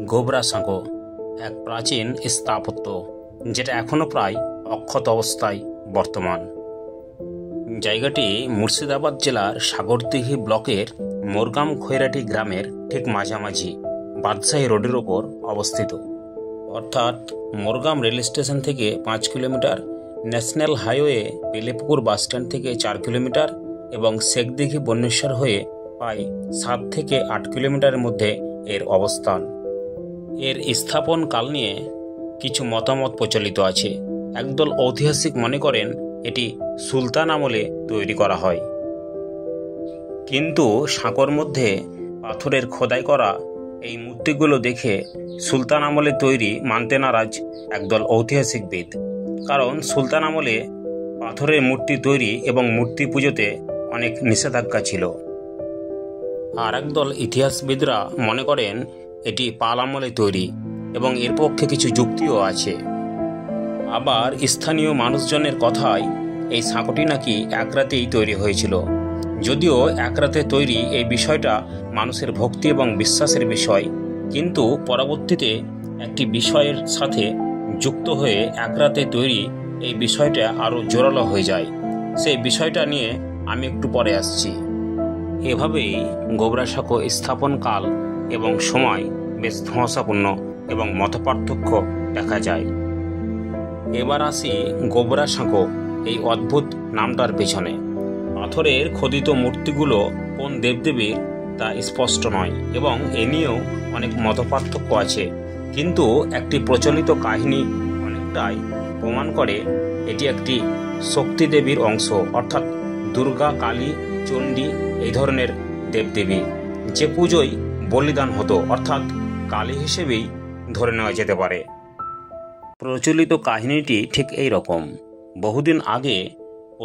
গোবরা সাঁকো এক প্রাচীন স্থাপত্য, যেটা এখনো প্রায় অক্ষত অবস্থায় বর্তমান। জায়গাটি মুর্শিদাবাদ জেলার সাগরদিঘি ব্লকের মোরগাম খৈরাটি গ্রামের ঠিক মাঝামাঝি বাদশাহী রোডের ওপর অবস্থিত। অর্থাৎ মোরগাম রেল স্টেশন থেকে 5 কিলোমিটার, ন্যাশনাল হাইওয়ে বেলেপুকুর বাসস্ট্যান্ড থেকে 4 কিলোমিটার এবং শেখদিঘি বন্যেশ্বর হয়ে প্রায় 7 থেকে 8 কিলোমিটারের মধ্যে এর অবস্থান। এর স্থাপন কাল নিয়ে কিছু মতামত প্রচলিত আছে। একদল ঐতিহাসিক মনে করেন এটি সুলতান আমলে তৈরি করা হয়, কিন্তু সাঁকোর মধ্যে পাথরের খোদাই করা এই মূর্তিগুলো দেখে সুলতান আমলে তৈরি মানতে নারাজ একদল ঐতিহাসিকবিদ। কারণ সুলতান আমলে পাথরের মূর্তি তৈরি এবং মূর্তি পুজোতে অনেক নিষেধাজ্ঞা ছিল। আর একদল ইতিহাসবিদরা মনে করেন এটি পাল আমলে তৈরি এবং এর পক্ষে কিছু যুক্তিও আছে। আবার স্থানীয় মানুষজনের কথায় এই সাঁকোটি নাকি এক রাতেই তৈরি হয়েছিল। যদিও এক রাতে তৈরি এই বিষয়টা মানুষের ভক্তি এবং বিশ্বাসের বিষয়, কিন্তু পরবর্তীতে একটি বিষয়ের সাথে যুক্ত হয়ে এক রাতে তৈরি এই বিষয়টা আরও জোরালো হয়ে যায়। সেই বিষয়টা নিয়ে আমি একটু পরে আসছি। এভাবেই গোবরা সাঁকো স্থাপন কাল এবং সময় বেশ ধোঁয়াশাপূর্ণ এবং মতপার্থক্য দেখা যায়। এবার আসি গোবরা সাঁকো এই অদ্ভুত নামটার পেছনে। পাথরের খোদিত মূর্তিগুলো কোন দেবদেবীর তা স্পষ্ট নয় এবং এ নিয়েও অনেক মতপার্থক্য আছে, কিন্তু একটি প্রচলিত কাহিনী অনেকটাই প্রমাণ করে এটি একটি শক্তি দেবীর অংশ, অর্থাৎ দুর্গা, কালী, চণ্ডী এই ধরনের দেবদেবী, যে পুজোয় বলিদান হতো, অর্থাৎ কালী হিসেবেই ধরে নেওয়া যেতে পারে। প্রচলিত কাহিনীটি ঠিক এই রকম। বহুদিন আগে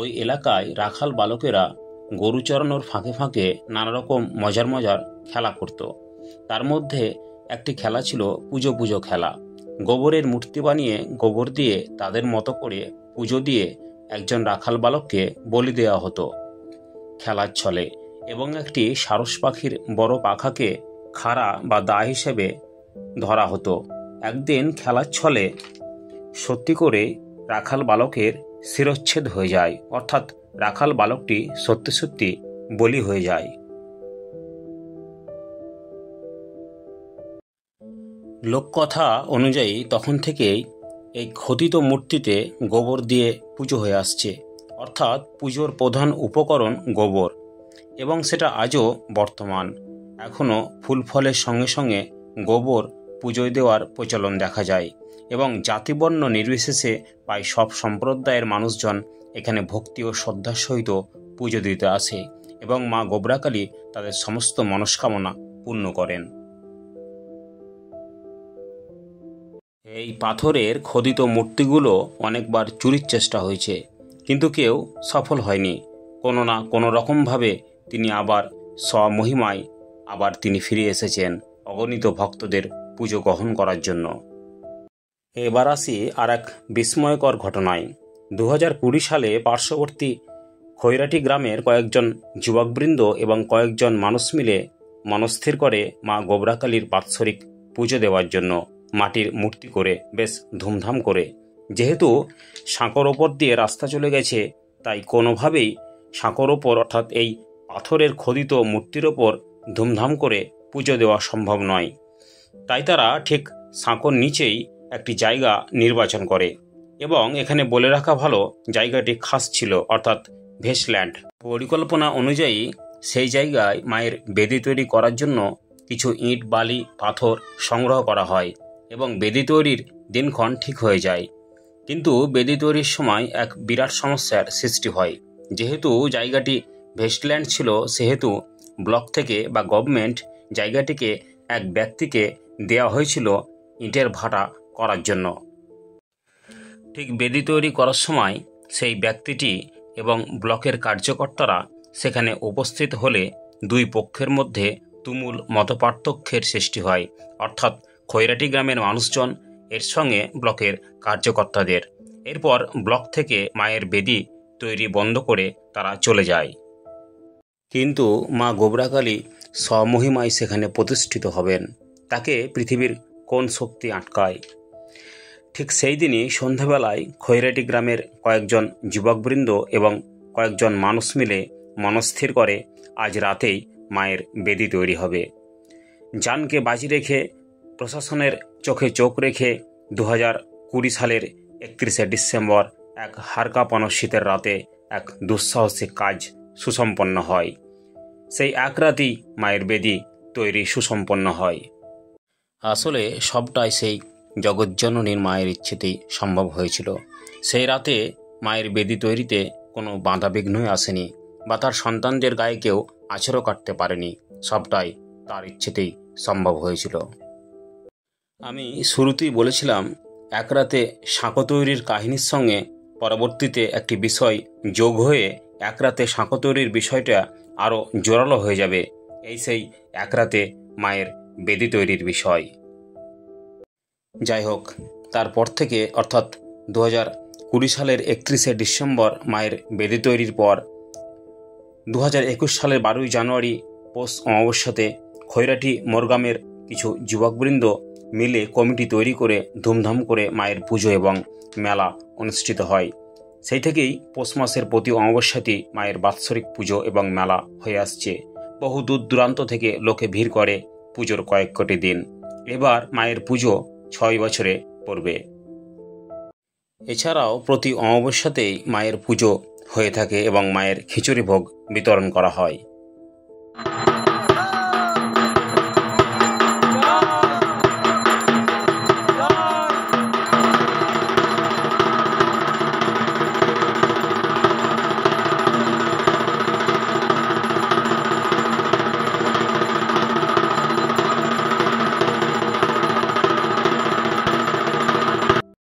ওই এলাকায় রাখাল বালকেরা গরু চরানোর ফাঁকে ফাঁকে নানা রকম মজার খেলা করত। তার মধ্যে একটি খেলা ছিল পুজো পুজো খেলা। গোবরের মূর্তি বানিয়ে গোবর দিয়ে তাদের মতো করে পুজো দিয়ে একজন রাখাল বালককে বলি দেওয়া হতো খেলার ছলে, এবং একটি সারস পাখির বড় পাখাকে খাড়া বা দা হিসেবে ধরা হতো। একদিন খেলার ছলে সত্যি করে রাখাল বালকের শিরচ্ছেদ হয়ে যায়, অর্থাৎ রাখাল বালকটি সত্যি সত্যি বলি হয়ে যায়। লোককথা অনুযায়ী তখন থেকেই এই খোদিত মূর্তিতে গোবর দিয়ে পুজো হয়ে আসছে, অর্থাৎ পুজোর প্রধান উপকরণ গোবর, এবং সেটা আজও বর্তমান। এখনও ফুল ফলের সঙ্গে সঙ্গে গোবর পুজোয় দেওয়ার প্রচলন দেখা যায় এবং জাতিবর্ণ নির্বিশেষে প্রায় সব সম্প্রদায়ের মানুষজন এখানে ভক্তি ও শ্রদ্ধার সহিত পুজো দিতে আসে এবং মা গোবরাকালী তাদের সমস্ত মনস্কামনা পূর্ণ করেন। এই পাথরের খোদিত মূর্তিগুলো অনেকবার চুরির চেষ্টা হয়েছে, কিন্তু কেউ সফল হয়নি। কোনো না কোনো রকমভাবে তিনি আবার স্বমহিমায় তিনি ফিরে এসেছেন অগণিত ভক্তদের পুজো গ্রহণ করার জন্য। এবার আসি আর এক বিস্ময়কর ঘটনায়। 2020 সালে পার্শ্ববর্তী খৈরাটি গ্রামের কয়েকজন যুবকবৃন্দ এবং কয়েকজন মানুষ মিলে মনস্থির করে মা গোবরাকালীর বাৎসরিক পুজো দেওয়ার জন্য মাটির মূর্তি করে বেশ ধুমধাম করে। যেহেতু সাঁকোর ওপর দিয়ে রাস্তা চলে গেছে, তাই কোনোভাবেই সাঁকোর ওপর অর্থাৎ এই পাথরের খোদিত মূর্তির ওপর ধুমধাম করে পুজো দেওয়া সম্ভব নয়। তাই তারা ঠিক সাঁকোর নিচেই একটি জায়গা নির্বাচন করে, এবং এখানে বলে রাখা ভালো জায়গাটি খাস ছিল, অর্থাৎ ভেস্টল্যান্ড। পরিকল্পনা অনুযায়ী সেই জায়গায় মায়ের বেদি তৈরি করার জন্য কিছু ইট, বালি, পাথর সংগ্রহ করা হয় এবং বেদি তৈরির দিনক্ষণ ঠিক হয়ে যায়। কিন্তু বেদি তৈরির সময় এক বিরাট সমস্যার সৃষ্টি হয়। যেহেতু জায়গাটি ভেস্টল্যান্ড ছিল, সেহেতু ব্লক থেকে বা গভর্নমেন্ট জায়গাটিকে এক ব্যক্তিকে দেওয়া হয়েছিল ইটের ভাটা করার জন্য। ঠিক বেদি তৈরি করার সময় সেই ব্যক্তিটি এবং ব্লকের কার্যকর্তারা সেখানে উপস্থিত হলে দুই পক্ষের মধ্যে তুমুল মতপার্থক্যের সৃষ্টি হয়, অর্থাৎ খৈরাটি গ্রামের মানুষজন এর সঙ্গে ব্লকের কার্যকর্তাদের। এরপর ব্লক থেকে মায়ের বেদি তৈরি বন্ধ করে তারা চলে যায়। কিন্তু মা গোবরাকালী স্বমহিমায় সেখানে প্রতিষ্ঠিত হবেন তাকে পৃথিবীর কোন শক্তি আটকায়। ঠিক সেই দিনই সন্ধ্যাবেলায় খৈরাটি গ্রামের কয়েকজন যুবকবৃন্দ এবং কয়েকজন মানুষ মিলে মনস্থির করে আজ রাতেই মায়ের বেদি তৈরি হবে। জানকে বাজি রেখে, প্রশাসনের চোখে চোখ রেখে 2020 সালের 31শে ডিসেম্বর এক হাড় কাঁপানো শীতের রাতে এক দুঃসাহসিক কাজ সুসম্পন্ন হয়। সেই এক রাতেই মায়ের বেদি তৈরি সুসম্পন্ন হয়। আসলে সবটাই সেই জগজ্জননীর মায়ের ইচ্ছেতেই সম্ভব হয়েছিল। সেই রাতে মায়ের বেদি তৈরিতে কোনো বাধাবিঘ্নই আসেনি, বা তার সন্তানদের গায়ে কেউ আঁচড়ও কাটতে পারেনি। সবটাই তার ইচ্ছেতেই সম্ভব হয়েছিল। আমি শুরুতেই বলেছিলাম, এক রাতে সাঁকো তৈরির কাহিনীর সঙ্গে পরবর্তীতে একটি বিষয় যোগ হয়ে এক রাতে সাঁকো তৈরির বিষয়টা আরও জোরালো হয়ে যাবে। এই সেই এক রাতে মায়ের বেদি তৈরির বিষয়। যাই হোক, তারপর থেকে অর্থাৎ 2020 সালের 31শে ডিসেম্বর মায়ের বেদি তৈরির পর 2021 সালের 12ই জানুয়ারি পৌষ অমাবস্যাতে খৈরাটি মোরগ্রামের কিছু যুবকবৃন্দ মিলে কমিটি তৈরি করে ধুমধাম করে মায়ের পুজো এবং মেলা অনুষ্ঠিত হয়। সেই থেকেই পৌষ মাসের প্রতি অমাবস্যাতেই মায়ের বাৎসরিক পুজো এবং মেলা হয়ে আসছে। বহু দূর দূরান্ত থেকে লোকে ভিড় করে পুজোর কয়েক কোটি দিন। এবার মায়ের পুজো 6 বছরে পড়বে। এছাড়াও প্রতি অমাবস্যাতেই মায়ের পুজো হয়ে থাকে এবং মায়ের খিচুড়ি ভোগ বিতরণ করা হয়।